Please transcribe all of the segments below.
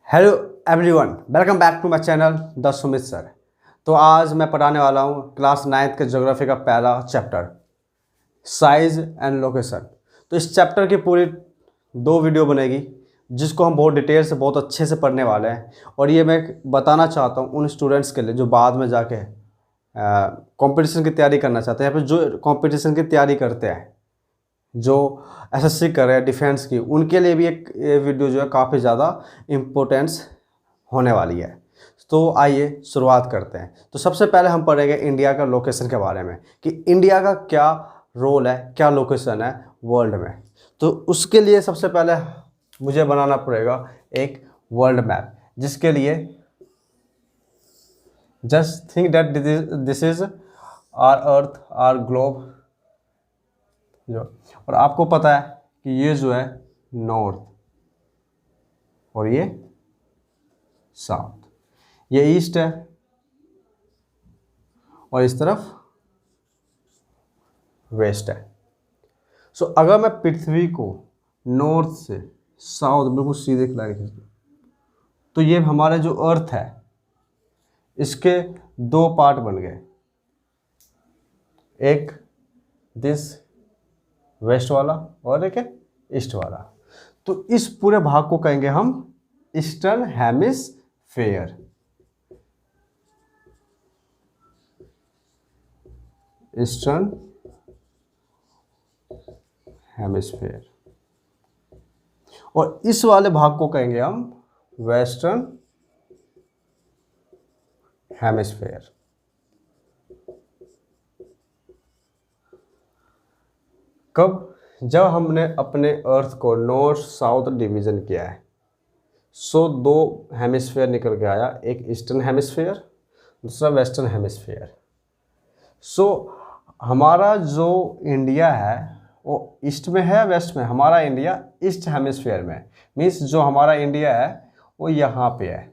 Hello everyone, welcome back to my channel the Sumit sir. तो आज मैं पढ़ाने वाला हूँ क्लास 9th के ज्योग्राफी का पहला चैप्टर साइज एंड लोकेशन। तो इस चैप्टर की पूरी 2 वीडियो बनेगी जिसको हम बहुत डिटेल से बहुत अच्छे से पढ़ने वाले हैं। और ये मैं बताना चाहता हूँ उन स्टूडेंट्स के लिए जो बाद में जाके कंपटीशन की तैयारी करना चाहते हैं या फिर जो कंपटीशन की तैयारी करते हैं, जो एसएससी कर रहे हैं डिफेंस की, उनके लिए भी एक ये वीडियो जो है काफ़ी ज़्यादा इम्पोर्टेंस होने वाली है। तो आइए शुरुआत करते हैं। तो सबसे पहले हम पढ़ेंगे इंडिया का लोकेशन के बारे में कि इंडिया का क्या रोल है, क्या लोकेशन है वर्ल्ड में। तो उसके लिए सबसे पहले मुझे बनाना पड़ेगा एक वर्ल्ड मैप, जिसके लिए just think that this is our earth, our globe जो, और आपको पता है कि ये जो है नॉर्थ और ये साउथ, ये ईस्ट है और इस तरफ वेस्ट है। सो अगर मैं पृथ्वी को नॉर्थ से साउथ बिल्कुल सीधे खिला के तो ये हमारा जो अर्थ है इसके 2 पार्ट बन गए, एक दिस वेस्ट वाला और एक ईस्ट वाला। तो इस पूरे भाग को कहेंगे हम ईस्टर्न हेमिस्फेयर। Eastern hemisphere. और इस वाले भाग को कहेंगे हम वेस्टर्न हेमिस्फेयर। कब? जब हमने अपने अर्थ को नॉर्थ साउथ डिवीजन किया है। सो 2 हेमिस्फेयर निकल के आया, एक ईस्टर्न हेमिस्फेयर, दूसरा वेस्टर्न हेमिस्फेयर। सो हमारा जो इंडिया है वो ईस्ट में है वेस्ट में? हमारा इंडिया ईस्ट हेमिस्फेयर में, मीन्स जो हमारा इंडिया है वो यहाँ पे है।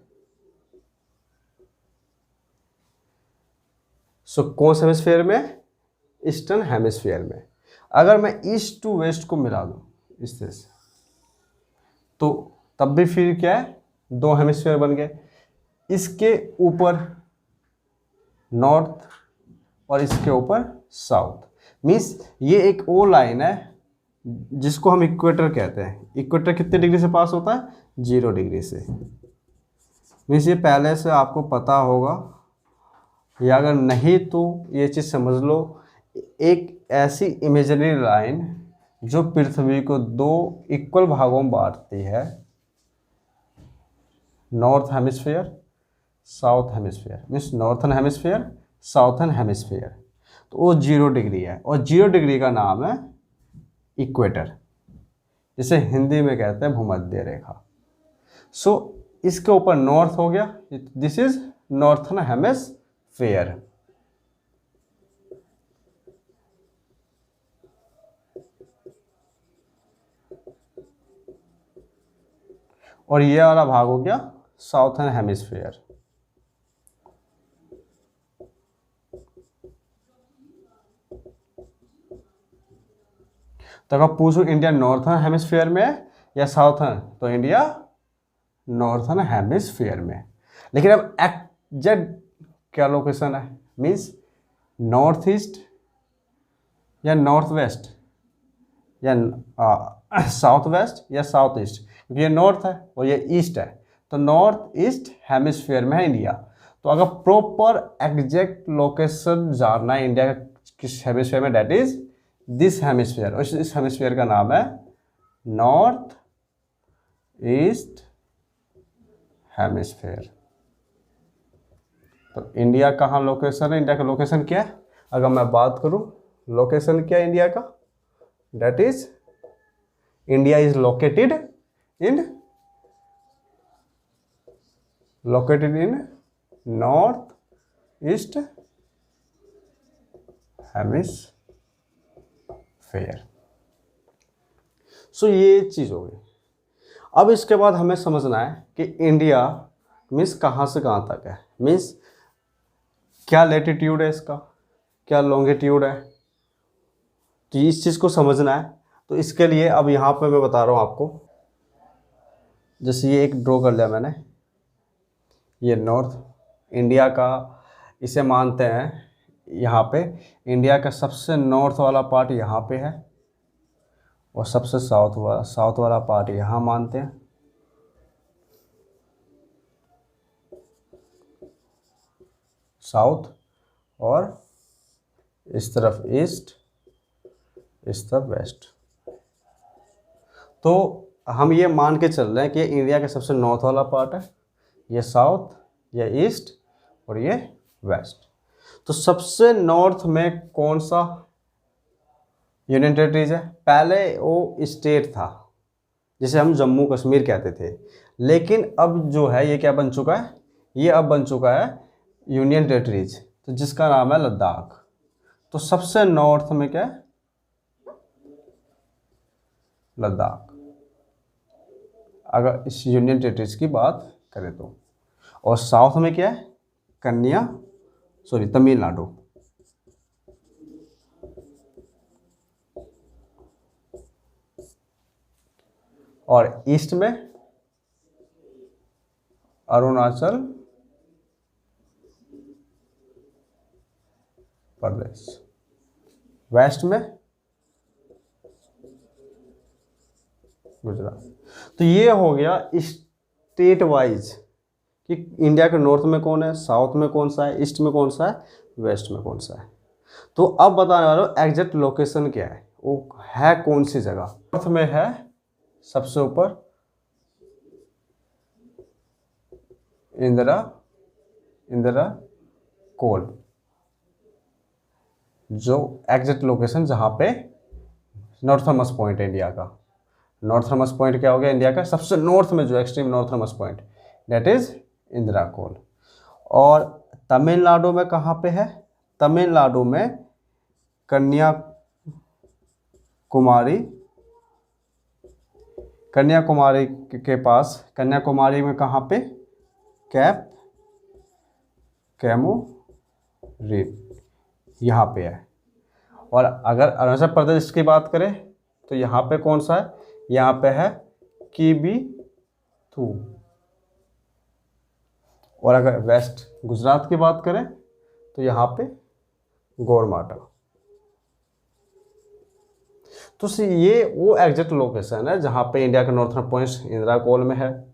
सो कौन से हेमिस्फेयर में? ईस्टर्न हेमिस्फेयर में। अगर मैं ईस्ट टू वेस्ट को मिला दूं इस तरह से, तो तब भी फिर क्या है, 2 हेमिस्फीयर बन गए। इसके ऊपर नॉर्थ और इसके ऊपर साउथ, मीन्स ये एक वो लाइन है जिसको हम इक्वेटर कहते हैं। इक्वेटर कितने डिग्री से पास होता है? 0 डिग्री से। मीन्स ये पहले से आपको पता होगा, या अगर नहीं तो ये चीज़ समझ लो, एक ऐसी इमेजिनरी लाइन जो पृथ्वी को 2 इक्वल भागों में बांटती है, north hemisphere south hemisphere, means northern hemisphere southern hemisphere. तो वो 0 डिग्री है और 0 डिग्री का नाम है इक्वेटर, जिसे हिंदी में कहते हैं भूमध्य रेखा। सो इसके ऊपर नॉर्थ हो गया, दिस इज नॉर्थन हेमिस्फीयर। और ये वाला भाग हो गया साउथर्न हेमिस्फीयर। तो अगर पूछो इंडिया नॉर्थर्न हेमिस्फीयर में या साउथर्न, तो इंडिया नॉर्थर्न हेमिस्फीयर में। लेकिन अब एग्जैक्ट क्या लोकेशन है, मीन्स नॉर्थ ईस्ट या नॉर्थ वेस्ट या साउथ वेस्ट या साउथ ईस्ट, क्योंकि ये नॉर्थ है और ये ईस्ट है, तो नॉर्थ ईस्ट हेमिस्फीयर में है इंडिया। तो अगर प्रॉपर एग्जैक्ट लोकेशन जानना है इंडिया का किस हेमिस्फीयर में, डेट इज दिस हेमिस्फीयर, और इस हेमिस्फीयर का नाम है नॉर्थ ईस्ट हेमिस्फीयर। तो इंडिया कहाँ लोकेशन है? इंडिया का लोकेशन क्या है? अगर मैं बात करूं लोकेशन क्या है इंडिया का, that is India is located in north east hemisphere. So ये चीज हो गई। अब इसके बाद हमें समझना है कि इंडिया मीन्स कहाँ से कहाँ तक है, मीन्स क्या लेटीट्यूड है इसका, क्या लॉन्गिट्यूड है। तो इस चीज़ को समझना है। तो इसके लिए अब यहाँ पे मैं बता रहा हूँ आपको जैसे ये एक ड्रॉ कर लिया मैंने, ये नॉर्थ इंडिया का, इसे मानते हैं यहाँ पे इंडिया का सबसे नॉर्थ वाला पार्ट यहाँ पे है, और सबसे साउथ वाला पार्ट यहाँ मानते हैं। साउथ, और इस तरफ ईस्ट, इस तरफ वेस्ट। तो हम ये मान के चल रहे हैं कि इंडिया का सबसे नॉर्थ वाला पार्ट है, ये साउथ, ये ईस्ट और ये वेस्ट। तो सबसे नॉर्थ में कौन सा यूनियन टेरिटरीज है? पहले वो स्टेट था जिसे हम जम्मू कश्मीर कहते थे, लेकिन अब जो है ये क्या बन चुका है? ये अब बन चुका है यूनियन टेरिटरीज, तो जिसका नाम है लद्दाख। तो सबसे नॉर्थ में क्या है? लद्दाख, अगर इस यूनियन टेरिटरीज की बात करें तो। और साउथ में क्या है? तमिलनाडु। और ईस्ट में अरुणाचल प्रदेश। वेस्ट में गुजरात। तो ये हो गया स्टेट वाइज कि इंडिया के नॉर्थ में कौन है, साउथ में कौन सा है, ईस्ट में कौन सा है, वेस्ट में कौन सा है। तो अब बताने वाला हूँ एग्जैक्ट लोकेशन क्या है, वो है कौन सी जगह। नॉर्थ में है सबसे ऊपर इंदिरा कोल, जो एग्जैक्ट लोकेशन जहाँ पे नॉर्थर्मोस्ट पॉइंट है इंडिया का। नॉर्थर्मोस्ट पॉइंट क्या हो गया इंडिया का? सबसे नॉर्थ में जो extreme northernmost point, that is Indira Col. और तमिलनाडु में कहाँ पे है? तमिलनाडु में कन्याकुमारी के पास, कन्याकुमारी में कहाँ पे? कैमोरिन, यहाँ पे है। और अगर अरुणाचल प्रदेश की बात करें तो यहाँ पे कौन सा है? यहाँ पे है किबीथू। और अगर वेस्ट गुजरात की बात करें तो यहाँ पे गोरमाटा। तो ये वो एग्जैक्ट लोकेशन है जहाँ पे इंडिया का नॉर्थर्न पॉइंट इंदिरा कोल में है,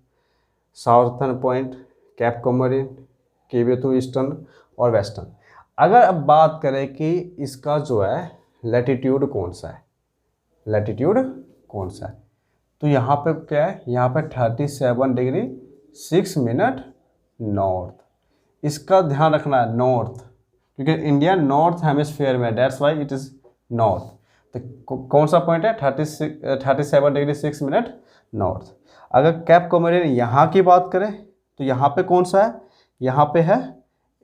southern point Cape Comorin, Kibithu eastern और वेस्टर्न। अगर अब बात करें कि इसका जो है लैटिट्यूड कौन सा है, तो यहाँ पे क्या है? यहाँ पे 37 डिग्री 6 मिनट नॉर्थ। इसका ध्यान रखना है नॉर्थ, क्योंकि इंडिया नॉर्थ हेमिस्फीयर में, that's why it is north. तो कौन सा पॉइंट है? 37 डिग्री 6 मिनट नॉर्थ। अगर कैप कोमोरिन यहाँ की बात करें तो यहाँ पे कौन सा है? यहाँ पे है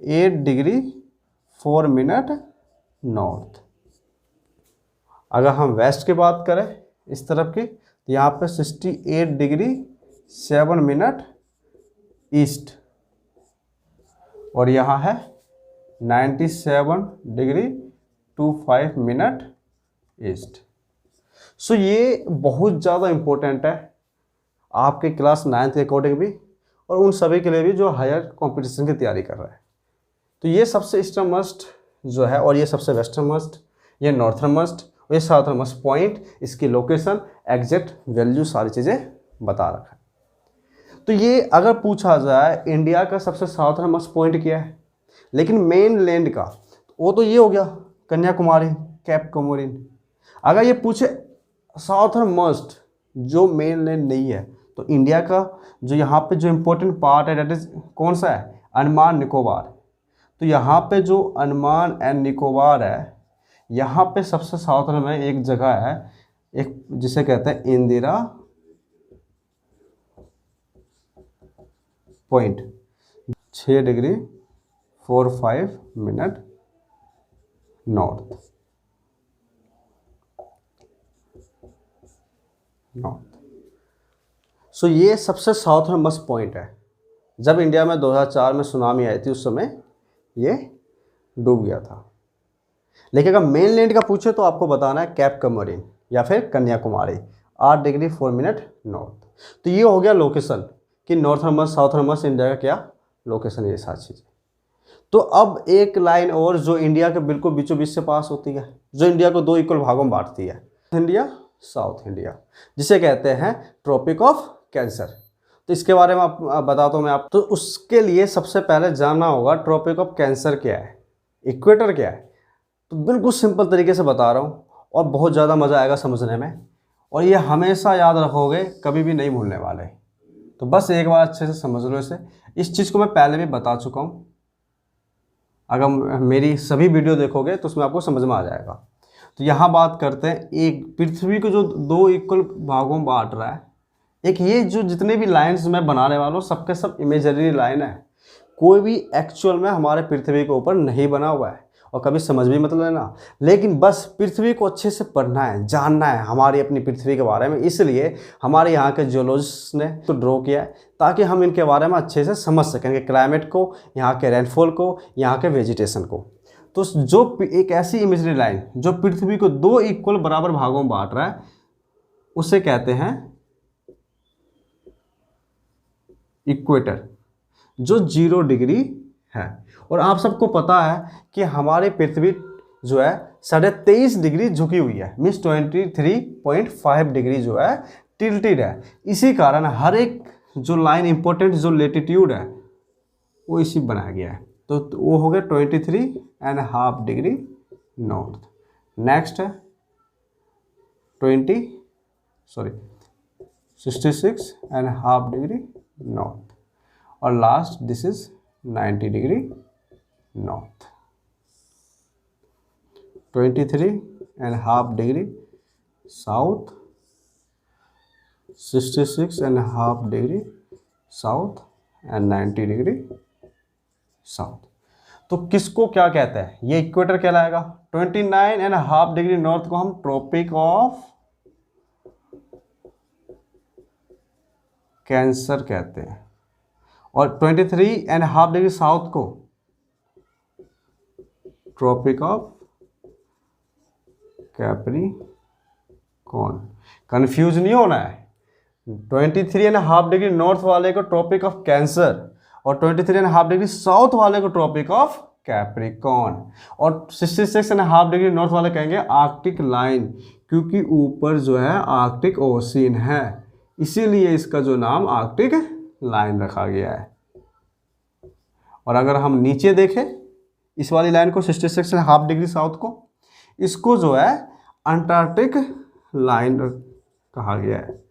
8 डिग्री 4 मिनट नॉर्थ। अगर हम वेस्ट की बात करें इस तरफ की, तो यहाँ पे 68 डिग्री 7 मिनट ईस्ट, और यहाँ है 97 डिग्री 25 मिनट ईस्ट। सो ये बहुत ज़्यादा इम्पोर्टेंट है आपके क्लास 9th के अकॉर्डिंग भी, और उन सभी के लिए भी जो हायर कंपटीशन की तैयारी कर रहा है। तो ये सबसे ईस्टर्न मस्ट जो है, और ये सबसे वेस्टर्न मस्ट, ये नॉर्थर्न मस्ट, और ये साउथर्न मस्ट पॉइंट, इसकी लोकेशन, एग्जैक्ट वैल्यू, सारी चीज़ें बता रखा है। तो ये अगर पूछा जाए इंडिया का सबसे साउथर्न मस्ट पॉइंट क्या है, लेकिन मेन लैंड का, वो तो ये हो गया कन्याकुमारी, कैप कोमोरिन। अगर ये पूछे साउथर्न मस्ट जो मेन लैंड नहीं है, तो इंडिया का जो यहाँ पे जो इम्पोर्टेंट पार्ट है दैट इज कौन सा है? अंडमान निकोबार। तो यहाँ पे जो अंडमान एंड निकोबार है, यहाँ पे सबसे साउथर्न में एक जगह है, एक जिसे कहते हैं Indira point, 6 degree 45 minute north. So ये सबसे साउथर्न मस्ट पॉइंट है। जब इंडिया में 2004 में सुनामी आई थी, उस समय ये डूब गया था। लेकिन अगर मेन लैंड का पूछे तो आपको बताना है कैप कोमोरिन या फिर कन्याकुमारी, 8 डिग्री 4 मिनट नॉर्थ। तो ये हो गया लोकेशन कि नॉर्थर्नमोस्ट साउथर्नमोस्ट इंडिया का क्या लोकेशन, ये सारी चीज़ें। तो अब एक लाइन और जो इंडिया के बिल्कुल बीचों बीच से पास होती है, जो इंडिया को दो इक्वल भागों में बांटती है, इंडिया साउथ इंडिया, जिसे कहते हैं ट्रॉपिक ऑफ कैंसर। तो इसके बारे में आप बताता हूँ मैं आप। तो उसके लिए सबसे पहले जानना होगा ट्रॉपिक ऑफ कैंसर क्या है, इक्वेटर क्या है। तो बिल्कुल सिंपल तरीके से बता रहा हूँ और बहुत ज़्यादा मज़ा आएगा समझने में, और ये हमेशा याद रखोगे, कभी भी नहीं भूलने वाले। तो बस एक बार अच्छे से समझ लो इसे। इस चीज़ को मैं पहले भी बता चुका हूँ, अगर मेरी सभी वीडियो देखोगे तो उसमें आपको समझ में आ जाएगा। तो यहाँ बात करते हैं, एक पृथ्वी को जो दो इक्वल भागों में बांट रहा है, एक ये जो जितने भी लाइंस मैं बनाने वाला हूँ सबके सब इमेजरी लाइन है, कोई भी एक्चुअल में हमारे पृथ्वी के ऊपर नहीं बना हुआ है, और कभी समझ भी मत लेना। लेकिन बस पृथ्वी को अच्छे से पढ़ना है, जानना है हमारी अपनी पृथ्वी के बारे में, इसलिए हमारे यहाँ के जियोलॉजिस्ट ने तो ड्रॉ किया है ताकि हम इनके बारे में अच्छे से समझ सकें, कि क्लाइमेट को, यहाँ के रेनफॉल को, यहाँ के वेजिटेशन को। तो जो एक ऐसी इमेजरी लाइन जो पृथ्वी को दो इक्वल बराबर भागों में बांट रहा है, उसे कहते हैं इक्वेटर, जो 0 डिग्री है। और आप सबको पता है कि हमारी पृथ्वी जो है 23.5 डिग्री झुकी हुई है, मीन्स 23.5 डिग्री जो है टिल्टेड है। इसी कारण हर एक जो लाइन इंपॉर्टेंट जो लेटीट्यूड है वो इसी बनाया गया है। तो वो हो गया 23.5 डिग्री नॉर्थ। नेक्स्ट है 66.5 डिग्री नॉर्थ, और last this is 90 degree north. 23.5 degree south, 66.5 degree south and 90 degree south. तो किसको क्या कहते हैं, ये इक्वेटर कहलाएगा। 29.5 डिग्री नॉर्थ को हम ट्रॉपिक ऑफ कैंसर कहते हैं, और 23.5 डिग्री साउथ को ट्रॉपिक ऑफ कैप्रिकॉर्न। कंफ्यूज नहीं होना है, 23.5 डिग्री नॉर्थ वाले को ट्रॉपिक ऑफ कैंसर, और 23.5 डिग्री साउथ वाले को ट्रॉपिक ऑफ कैप्रिकॉर्न, और 66.5 डिग्री नॉर्थ वाले कहेंगे आर्कटिक लाइन, क्योंकि ऊपर जो है आर्कटिक ओशियन है, इसीलिए इसका जो नाम आर्कटिक लाइन रखा गया है। और अगर हम नीचे देखें इस वाली लाइन को 66.5 डिग्री साउथ को, इसको जो है अंटार्कटिक लाइन कहा गया है,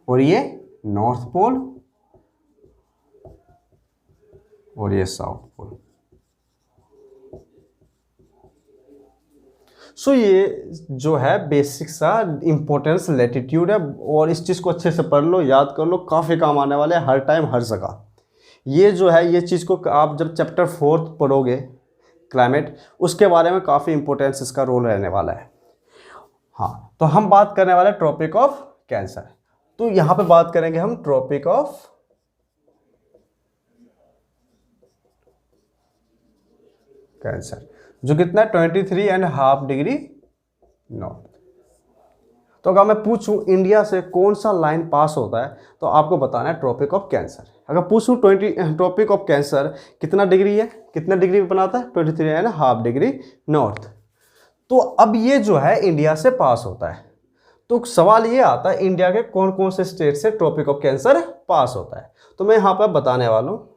और ये नॉर्थ पोल और ये साउथ पोल। सो ये जो है बेसिक सा इंपॉर्टेंस लैटिट्यूड है, और इस चीज़ को अच्छे से पढ़ लो, याद कर लो, काफ़ी काम आने वाले हैं हर टाइम हर जगह। ये जो है ये चीज़ को आप जब चैप्टर 4 पढ़ोगे क्लाइमेट, उसके बारे में काफ़ी इंपॉर्टेंस इसका रोल रहने वाला है। हाँ, तो हम बात करने वाले हैं ट्रॉपिक ऑफ कैंसर। तो यहाँ पे बात करेंगे हम ट्रॉपिक ऑफ कैंसर, जो कितना है 23.5 डिग्री नॉर्थ। तो अगर मैं पूछूं इंडिया से कौन सा लाइन पास होता है, तो आपको बताना है ट्रॉपिक ऑफ कैंसर। अगर पूछूं ट्रॉपिक ऑफ कैंसर कितना डिग्री है, कितना डिग्री बनाता है, 23.5 डिग्री नॉर्थ। तो अब ये जो है इंडिया से पास होता है, तो सवाल ये आता है इंडिया के कौन कौन से स्टेट से ट्रॉपिक ऑफ कैंसर पास होता है। तो मैं यहाँ पर बताने वाला हूँ,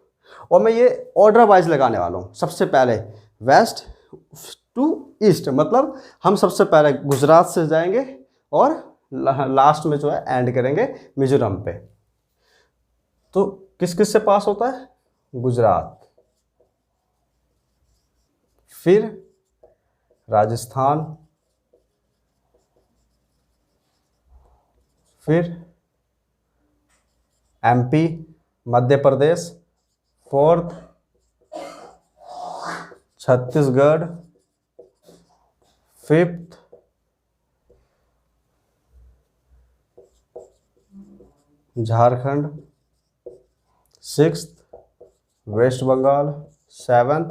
और मैं ये ऑर्डर वाइज लगाने वाला हूँ। सबसे पहले वेस्ट टू ईस्ट, मतलब हम सबसे पहले गुजरात से जाएंगे और लास्ट में जो है एंड करेंगे मिजोरम पे। तो किस किस से पास होता है, गुजरात, फिर राजस्थान, फिर MP, Madhya Pradesh, fourth Chhattisgarh, fifth Jharkhand, sixth West Bengal, seventh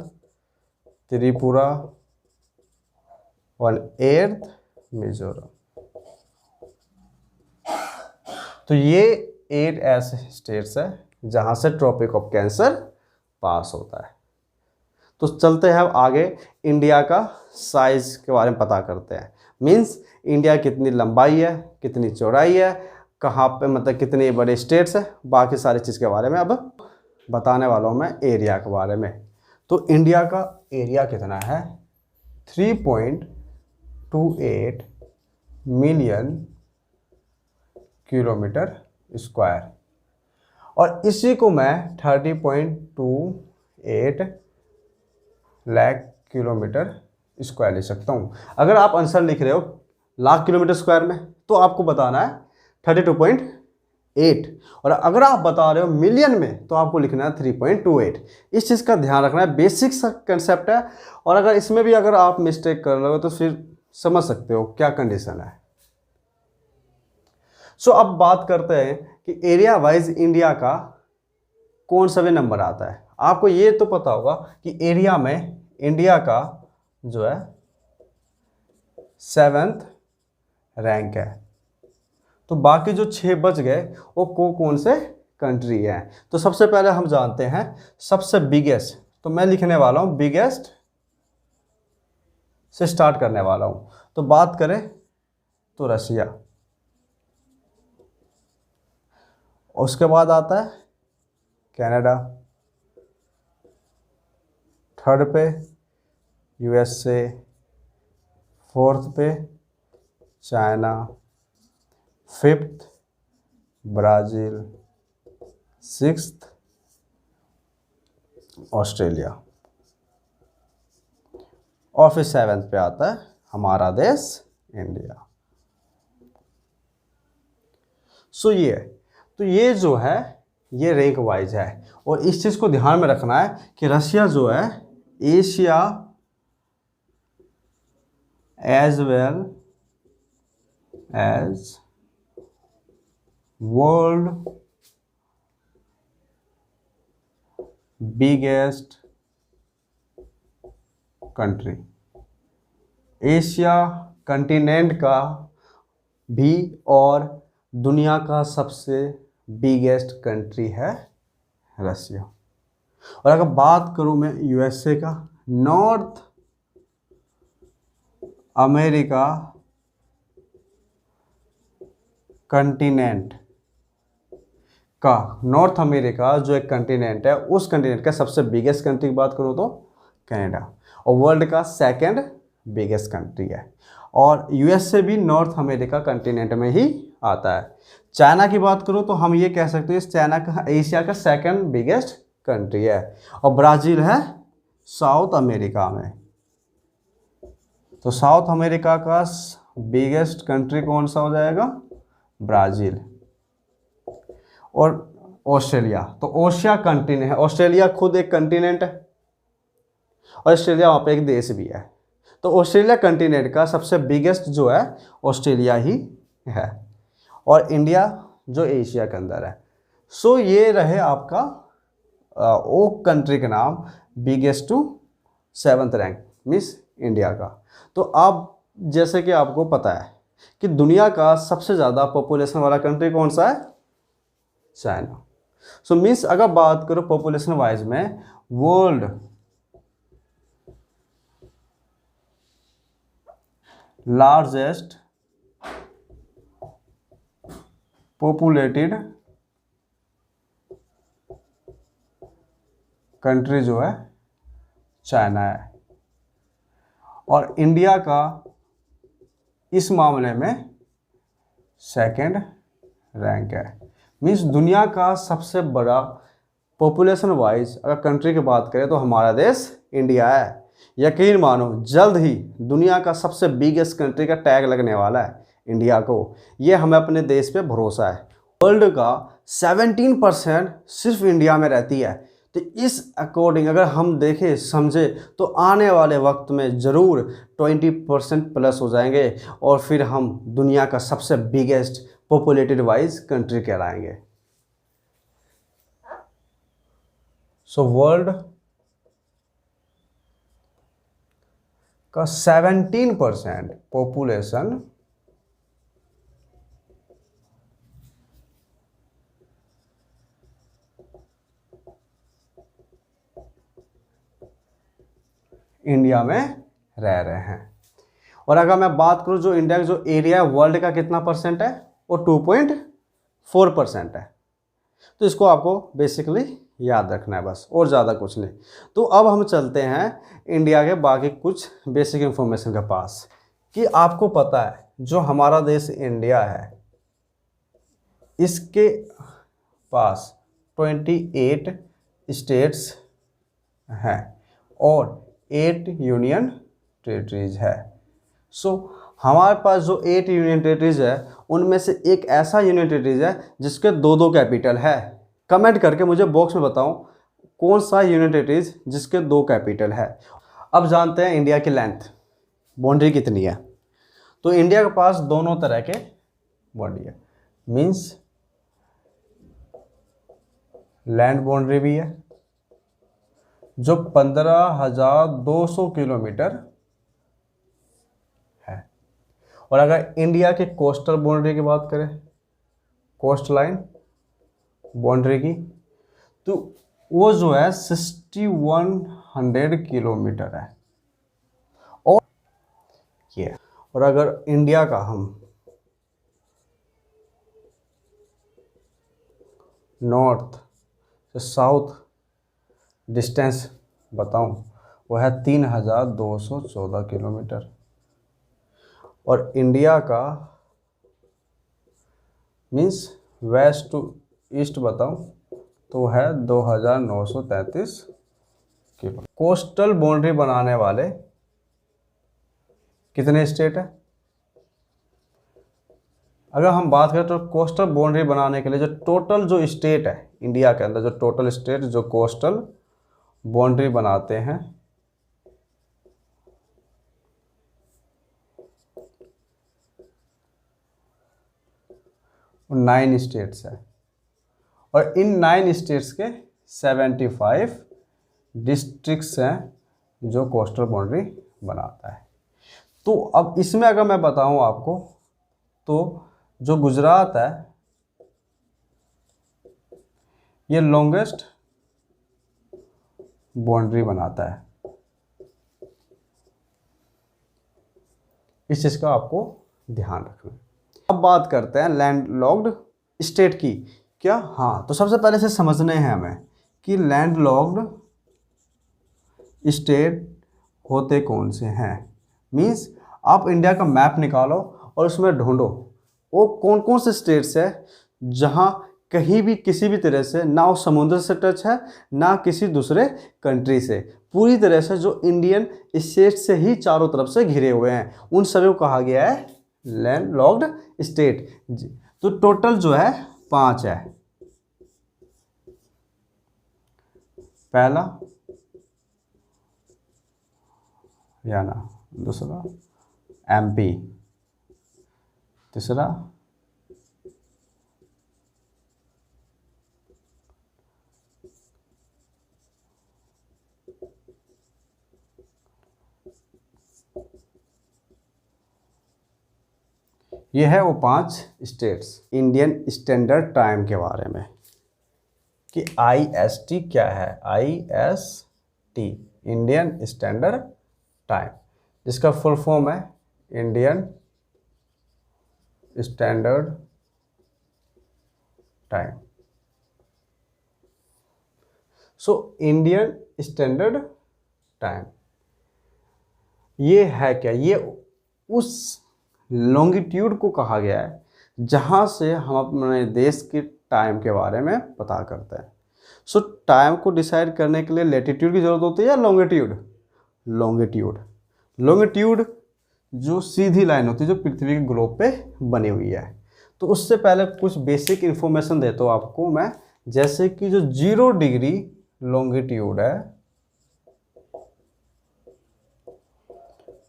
Tripura और एट्थ मिजोरम। तो ये 8 ऐसे स्टेट्स है जहाँ से ट्रॉपिक ऑफ कैंसर पास होता है। तो चलते हैं अब आगे, इंडिया का साइज के बारे में पता करते हैं। मीन्स इंडिया कितनी लंबाई है, कितनी चौड़ाई है, कहाँ पे मतलब कितने बड़े स्टेट्स है, बाकी सारी चीज़ के बारे में अब बताने वाला हूँ मैं एरिया के बारे में। तो इंडिया का एरिया कितना है, 3.28 मिलियन किलोमीटर स्क्वायर, और इसी को मैं 30.28 लाख किलोमीटर स्क्वायर लिख सकता हूँ। अगर आप आंसर लिख रहे हो लाख किलोमीटर स्क्वायर में तो आपको बताना है 32.8, और अगर आप बता रहे हो मिलियन में तो आपको लिखना है 3.28। इस चीज़ का ध्यान रखना है, बेसिक सा कंसेप्ट है, और अगर इसमें भी अगर आप मिस्टेक कर रहे हो तो फिर समझ सकते हो क्या कंडीशन है। सो अब बात करते हैं कि एरिया वाइज इंडिया का कौन सा भी नंबर आता है। आपको ये तो पता होगा कि एरिया में इंडिया का जो है 7th रैंक है। तो बाकी जो 6 बच गए वो कौन से कंट्री हैं। तो सबसे पहले हम जानते हैं सबसे बिगेस्ट, तो मैं लिखने वाला हूँ बिगेस्ट से स्टार्ट करने वाला हूँ। तो बात करें तो रशिया, उसके बाद आता है कनाडा, थर्ड पे यूएसए, फोर्थ पे China, fifth Brazil, sixth Australia, और फिर 7th पे आता है हमारा देश इंडिया। सो ये जो है ये रैंक वाइज है, और इस चीज़ को ध्यान में रखना है कि रशिया जो है Asia as well as world biggest country, Asia continent का भी और दुनिया का सबसे बिगेस्ट कंट्री है रशिया। और अगर बात करूं मैं यूएसए का, नॉर्थ अमेरिका कंटिनेंट का, नॉर्थ अमेरिका जो एक कंटिनेंट है उस कंटिनेंट का सबसे बिगेस्ट कंट्री की बात करूं तो कनाडा, और वर्ल्ड का 2nd बिगेस्ट कंट्री है। और यूएसए भी नॉर्थ अमेरिका कंटिनेंट में ही आता है। चाइना की बात करूं तो हम ये कह सकते हैं चाइना का एशिया का 2nd बिगेस्ट कंट्री है, और ब्राज़ील है साउथ अमेरिका में। तो साउथ अमेरिका का बिगेस्ट कंट्री कौन सा हो जाएगा, ब्राज़ील। और ऑस्ट्रेलिया, तो ओशिया कंटिनेंट है, ऑस्ट्रेलिया खुद एक कंटिनेंट है, और ऑस्ट्रेलिया वहाँ पे एक देश भी है। तो ऑस्ट्रेलिया कंटिनेंट का सबसे बिगेस्ट जो है ऑस्ट्रेलिया ही है, और इंडिया जो एशिया के अंदर है। सो ये रहे आपका ओ कंट्री का नाम biggest to 7th rank means India का। तो अब जैसे कि आपको पता है कि दुनिया का सबसे ज़्यादा पॉपुलेशन वाला कंट्री कौन सा है, चाइना। सो मीन्स अगर बात करो पॉपुलेशन वाइज में वर्ल्ड लार्जेस्ट पॉपुलेटेड कंट्री जो है चाइना है, और इंडिया का इस मामले में 2nd रैंक है। मीन्स दुनिया का सबसे बड़ा पॉपुलेशन वाइज अगर कंट्री की बात करें तो हमारा देश इंडिया है। यकीन मानो जल्द ही दुनिया का सबसे बिगेस्ट कंट्री का टैग लगने वाला है इंडिया को। ये हमें अपने देश पे भरोसा है। वर्ल्ड का 17% सिर्फ इंडिया में रहती है। तो इस अकॉर्डिंग अगर हम देखें समझे तो आने वाले वक्त में ज़रूर 20% प्लस हो जाएंगे, और फिर हम दुनिया का सबसे बिगेस्ट पॉपुलेटेड वाइज कंट्री कहलाएंगे। सो वर्ल्ड का 17% पॉपुलेशन इंडिया में रह रहे हैं। और अगर मैं बात करूं जो इंडिया का जो एरिया है वर्ल्ड का कितना परसेंट है, वो 2.4% है। तो इसको आपको बेसिकली याद रखना है बस, और ज़्यादा कुछ नहीं। तो अब हम चलते हैं इंडिया के बाकी कुछ बेसिक इंफॉर्मेशन के पास, कि आपको पता है जो हमारा देश इंडिया है इसके पास 28 स्टेट्स हैं और 8 यूनियन टेरिटरीज है। सो हमारे पास जो 8 यूनियन टेरिटरीज है उनमें से एक ऐसा यूनियन टेरिटरीज है जिसके दो कैपिटल है। कमेंट करके मुझे बॉक्स में बताओ कौन सा यूनियन टेरिटरीज जिसके 2 कैपिटल है। अब जानते हैं इंडिया की लेंथ, बाउंड्री कितनी है। तो इंडिया के पास दोनों तरह के बाउंड्री है, मीन्स लैंड बाउंड्री भी है जो 15,200 किलोमीटर है। और अगर इंडिया के कोस्टल बाउंड्री की बात करें, कोस्ट लाइन बाउंड्री की, तो वो जो है 6100 किलोमीटर है। और अगर इंडिया का हम नॉर्थ से साउथ डिस्टेंस बताऊं, वो है 3214 किलोमीटर। और इंडिया का मीन्स वेस्ट टू ईस्ट बताऊं तो है 2933 किलो। कोस्टल बाउंड्री बनाने वाले कितने स्टेट है? अगर हम बात करें तो कोस्टल बाउंड्री बनाने के लिए जो टोटल जो स्टेट है इंडिया के अंदर, जो टोटल स्टेट जो कोस्टल बाउंड्री बनाते हैं, वो 9 स्टेट्स है। और इन 9 स्टेट्स के 75 डिस्ट्रिक्ट्स हैं जो कोस्टल बाउंड्री बनाता है। तो अब इसमें अगर मैं बताऊं आपको, तो जो गुजरात है ये लॉन्गेस्ट बाउंड्री बनाता है। इस चीज़ का आपको ध्यान रखना है। अब बात करते हैं लैंडलॉक्ड स्टेट की। क्या? हाँ, तो सबसे पहले से समझने हैं हमें कि लैंडलॉक्ड स्टेट होते कौन से हैं। मीन्स आप इंडिया का मैप निकालो और उसमें ढूंढो वो कौन कौन से स्टेट्स है जहाँ कहीं भी किसी भी तरह से ना वो समुद्र से टच है ना किसी दूसरे कंट्री से, पूरी तरह से जो इंडियन स्टेट से ही चारों तरफ से घिरे हुए हैं, उन सभी को कहा गया है लैंडलॉक्ड स्टेट। तो टोटल जो है 5 है। पहला हरियाणा, दूसरा एमपी, तीसरा ये है वो 5 स्टेट्स। इंडियन स्टैंडर्ड टाइम के बारे में कि IST क्या है। IST इंडियन स्टैंडर्ड टाइम, जिसका फुल फॉर्म है Indian standard time. So Indian standard time ये है क्या? ये उस लॉन्गिट्यूड को कहा गया है जहाँ से हम अपने देश के टाइम के बारे में पता करते हैं। सो टाइम को डिसाइड करने के लिए लैटिट्यूड की ज़रूरत होती है या लॉन्गिट्यूड? लॉन्गिट्यूड। लॉन्गिट्यूड जो सीधी लाइन होती है जो पृथ्वी के ग्लोब पे बनी हुई है। तो उससे पहले कुछ बेसिक इन्फॉर्मेशन देता हूँ आपको मैं, जैसे कि जो 0 डिग्री लॉन्गिट्यूड है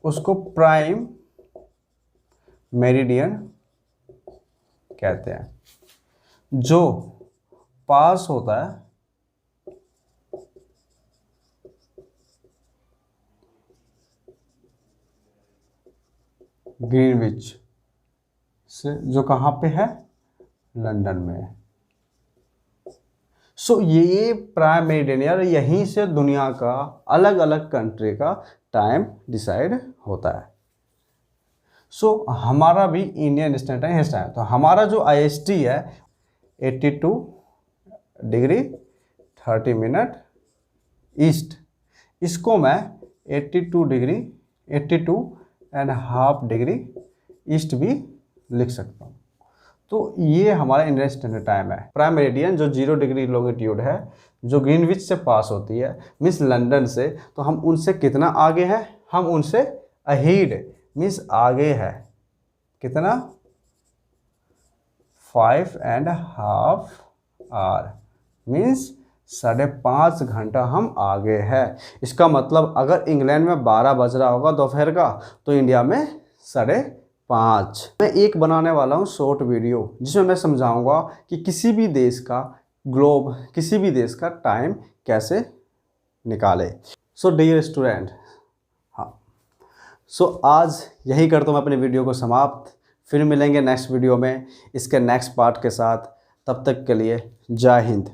उसको प्राइम मेरिडियन कहते हैं। जो पास होता है ग्रीनविच से, जो कहाँ पे है? लंदन में। सो ये प्राइम मेरिडियन, यहीं से दुनिया का अलग अलग कंट्री का टाइम डिसाइड होता है। सो हमारा भी इंडियन स्टैंडर्ड टाइम है। तो हमारा जो IST है 82 डिग्री 30 मिनट ईस्ट, इसको मैं 82 डिग्री 82.5 डिग्री ईस्ट भी लिख सकता हूँ। तो ये हमारा इंडियन स्टैंडर्ड टाइम है। प्राइम मेरिडियन जो 0 डिग्री लॉन्गिट्यूड है, जो ग्रीनविच से पास होती है, मीन्स लंदन से, तो हम उनसे कितना आगे हैं? हम उनसे अहीड मीन्स आगे है। कितना? 5.5 आवर मीन्स 5.5 घंटा हम आगे है। इसका मतलब अगर इंग्लैंड में 12 बज रहा होगा दोपहर का, तो इंडिया में 5:30। मैं एक बनाने वाला हूँ शॉर्ट वीडियो, जिसमें मैं समझाऊंगा कि किसी भी देश का ग्लोब, किसी भी देश का टाइम कैसे निकाले। सो डियर स्टूडेंट, हाँ, सो आज यही करता हूँ मैं अपने वीडियो को समाप्त। फिर मिलेंगे नेक्स्ट वीडियो में इसके नेक्स्ट पार्ट के साथ। तब तक के लिए जय हिंद।